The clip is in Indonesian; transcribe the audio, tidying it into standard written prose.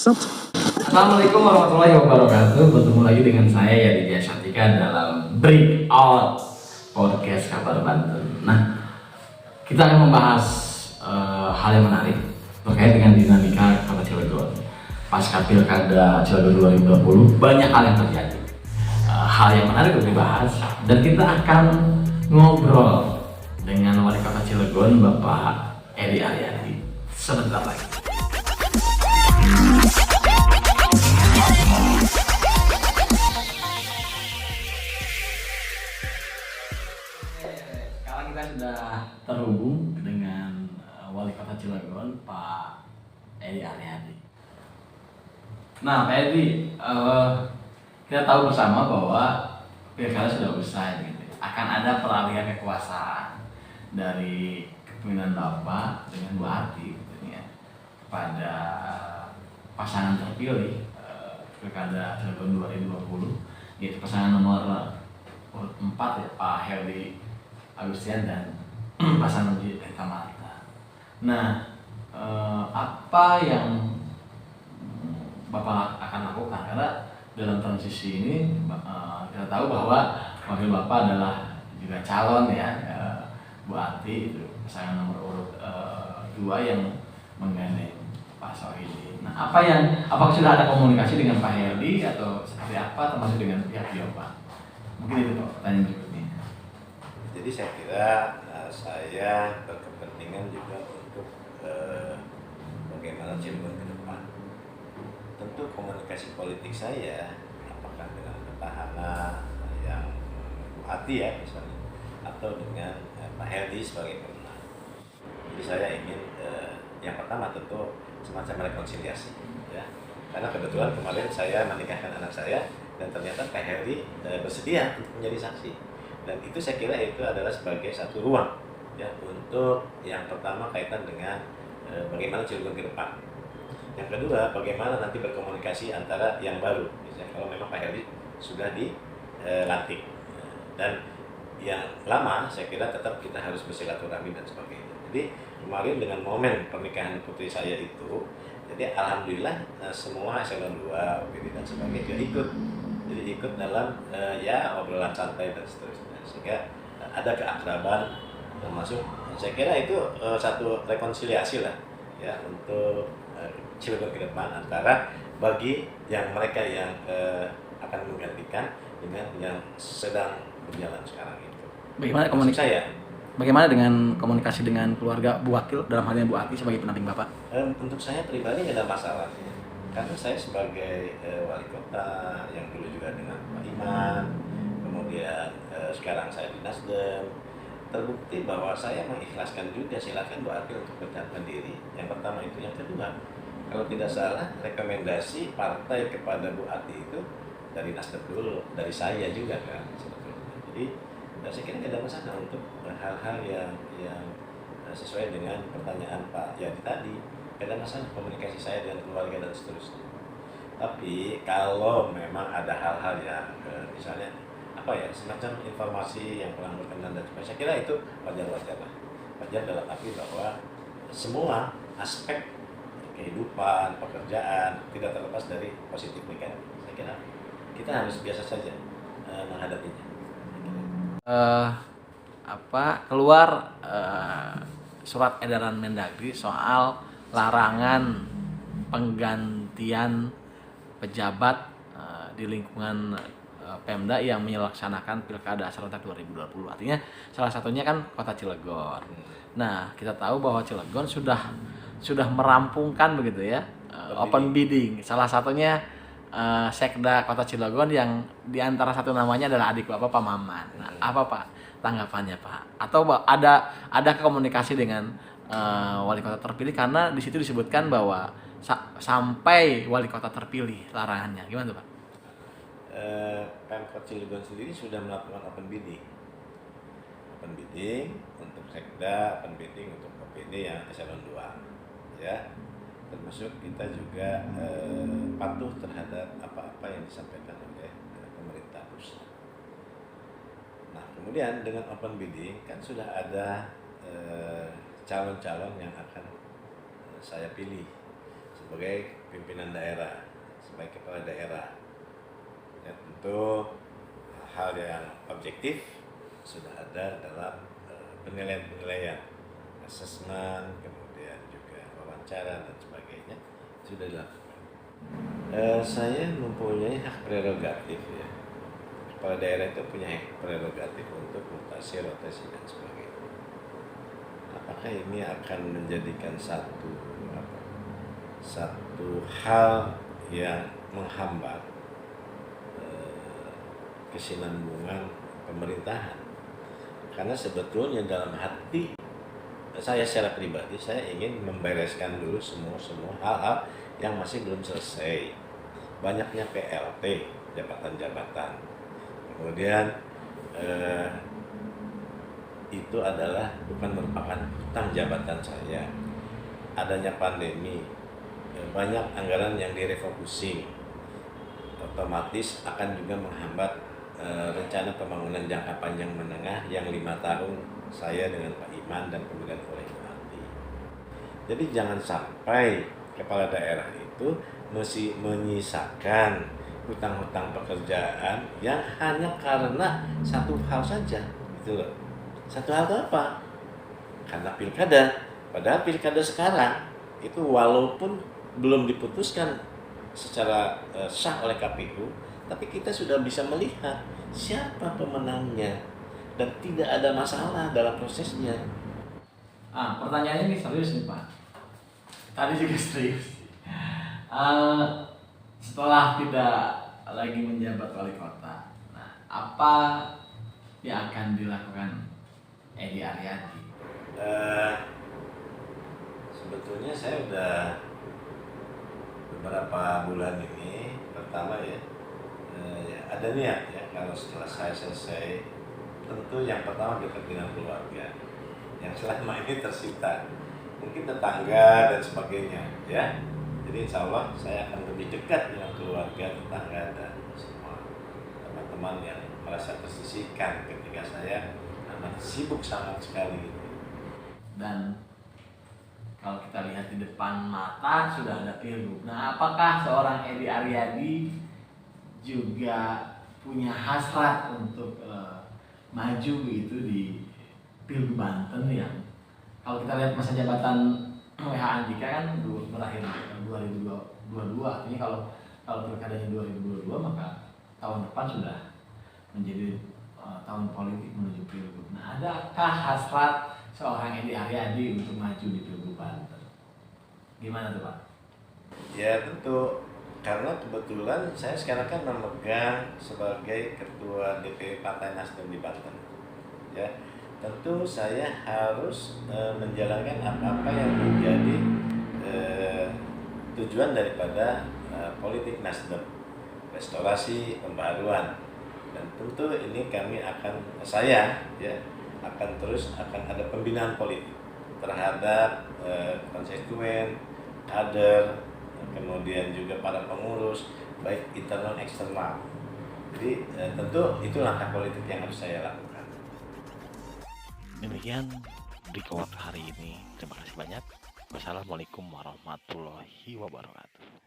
Assalamualaikum warahmatullahi wabarakatuh. Bertemu lagi dengan saya Yadidya Syatika dalam Breakout Podcast Kabar Banten. Nah, kita akan membahas hal yang menarik terkait dengan dinamika Kota Cilegon. Pasca Pilkada Cilegon 2020 banyak hal yang terjadi. Hal yang menarik untuk dibahas dan kita akan ngobrol dengan Wali Kota Cilegon Bapak Edi Aryadi sebentar lagi. Sekarang kita sudah terhubung dengan Wali Kota Cilegon Pak Edi Aryadi. Nah, Pak Edi, kita tahu bersama bahwa pilkada sudah usai, gitu. Akan ada peralihan kekuasaan dari kepemimpinan Bapak dengan Bu Ati, gitu, ya, kepada pasangan terpilih pilkada Cilegon 2020, yaitu pasangan nomor 4 ya, Pak Herdy Agustian dan pasangan Edi Marta. Nah, apa yang Bapak akan lakukan? Karena dalam transisi ini kita tahu bahwa wakil Bapak adalah juga calon ya, Bu Ati itu pasangan nomor urut 2 yang menggandeng Pak Sohidi. Nah, apakah sudah ada komunikasi dengan Pak Herdy atau seperti apa, termasuk dengan pihak Bapak? Mungkin itu Pak pertanyaan berikutnya. Jadi saya kira saya berkepentingan juga untuk bagaimana Cilegon ke depan. Tentu komunikasi politik saya apakah dengan petahana yang Bu Ati ya misalnya, atau dengan Pak Herdy sebagai pemenang. Jadi saya ingin yang pertama tentu semacam rekonsiliasi ya. Karena kebetulan kemarin saya menikahkan anak saya dan ternyata Pak Herdy bersedia untuk menjadi saksi. Dan itu saya kira itu adalah sebagai satu ruang ya untuk yang pertama kaitan dengan bagaimana Cilegon ke depan. Yang kedua, bagaimana nanti berkomunikasi antara yang baru, misalnya kalau memang Pak Herdy sudah dilantik dan yang lama, saya kira tetap kita harus bersilaturahmi dan sebagainya. Jadi kemarin dengan momen pernikahan putri saya itu, jadi alhamdulillah semua eselon 2, OPD dan sebagainya juga ikut. Jadi ikut dalam ya obrolan santai dan seterusnya, sehingga ada keakraban termasuk saya kira itu satu rekonsiliasi lah ya untuk Cilegon ke depan antara bagi yang mereka yang akan menggantikan dengan yang sedang berjalan sekarang itu. Bagaimana komunikasi? Bagaimana dengan komunikasi dengan keluarga Bu Wakil dalam hal ini Bu Ati sebagai pendamping Bapak? Untuk saya pribadi tidak ada masalah ya. Karena saya sebagai wali kota yang dulu juga dengan Pak Iman, kemudian sekarang saya di Nasdem, terbukti bahwa saya mengikhlaskan juga silakan Bu Ati untuk bertahan diri. Yang pertama itu, yang kedua, kalau tidak salah rekomendasi partai kepada Bu Ati itu dari Nasdem dulu, dari saya juga kan sebetulnya. Jadi saya kira tidak ada masalah untuk hal-hal yang sesuai dengan pertanyaan Pak Yadi tadi. Tidak ada masalah komunikasi saya dengan keluarga dan seterusnya. Tapi kalau memang ada hal-hal yang misalnya apa ya semacam informasi yang kurang berkenan dan sebagainya, saya kira itu wajar-wajar lah. Wajar dalam arti bahwa semua aspek kehidupan, pekerjaan tidak terlepas dari positif negatif. Saya kira kita harus biasa saja menghadapinya. Keluar surat edaran Mendagri soal larangan penggantian pejabat di lingkungan Pemda yang melaksanakan Pilkada serentak 2020. Artinya salah satunya kan Kota Cilegon. Nah, kita tahu bahwa Cilegon sudah merampungkan begitu ya open bidding. Salah satunya Sekda Kota Cilegon yang diantara satu namanya adalah adik Bapak Pak Maman. Nah, apa Pak tanggapannya Pak? Atau ada komunikasi dengan wali kota terpilih, karena di situ disebutkan bahwa sampai wali kota terpilih larangannya. Gimana tuh Pak? Pemkot Cilegon sendiri sudah melakukan open bidding untuk Sekda, open bidding untuk OPD yang eselon 2 ya. Termasuk kita juga patuh terhadap apa-apa yang disampaikan oleh pemerintah pusat. Nah, kemudian dengan open bidding kan sudah ada calon-calon yang akan saya pilih sebagai pimpinan daerah, sebagai kepala daerah. Ya, tentu hal yang objektif sudah ada dalam penilaian-penilaian, asesmen, kemudian juga wawancara dan sebagainya sudah dilakukan. Saya mempunyai hak prerogatif ya. Kepala daerah itu punya hak prerogatif untuk rotasi dan sebagainya. Apakah ini akan menjadikan satu hal yang menghambat kesinambungan pemerintahan? Karena sebetulnya dalam hati saya secara pribadi saya ingin membereskan dulu semua hal-hal yang masih belum selesai. Banyaknya PLT, jabatan-jabatan. Kemudian itu adalah bukan merupakan hutang jabatan saya. Adanya pandemi, banyak anggaran yang direfocusing, otomatis akan juga menghambat rencana pembangunan jangka panjang menengah yang 5 tahun saya dengan Pak Iman dan kemudian oleh Bupati. Jadi jangan sampai kepala daerah itu mesti menyisakan hutang-hutang pekerjaan yang hanya karena satu hal saja, gitu loh. Satu hal itu apa? Karena pilkada. Padahal pilkada sekarang itu walaupun belum diputuskan secara sah oleh KPU, tapi kita sudah bisa melihat siapa pemenangnya dan tidak ada masalah dalam prosesnya. Pertanyaannya ini serius nih Pak. Tadi juga serius. Setelah tidak lagi menjabat wali kota, nah apa yang akan dilakukan Edi Aryadi? Sebetulnya saya udah beberapa bulan ini, pertama ya ada niat ya, kalau setelah saya selesai, tentu yang pertama dekat dengan keluarga yang selama ini tersita, mungkin tetangga dan sebagainya ya. Jadi insya Allah saya akan lebih dekat dengan keluarga, tetangga dan semua teman-teman yang merasa tersisihkan ketika saya amat sibuk sangat sekali. Dan kalau kita lihat di depan mata sudah ada pilgub. Nah, apakah seorang Edi Aryadi juga punya hasrat untuk maju itu di Pilgub Banten yang kalau kita lihat masa jabatan WH Andika kan berakhir 2022. Artinya kalau pilkadanya 2022 maka tahun depan sudah menjadi tahun politik menuju pilgub. Nah, adakah hasrat seorang Edi Aryadi untuk maju di Pilgub Banten? Gimana tuh Pak? Ya tentu, karena kebetulan saya sekarang kan memegang sebagai ketua DPW Partai Nasdem di Banten. Ya, tentu saya harus menjalankan apa-apa yang menjadi tujuan daripada politik Nasdem, restorasi, pembaruan, dan tentu ini saya akan ada pembinaan politik terhadap konstituen, kader, kemudian juga para pengurus baik internal eksternal. Jadi tentu itu langkah politik yang harus saya lakukan. Demikian Brikowat hari ini. Terima kasih banyak. Wassalamualaikum warahmatullahi wabarakatuh.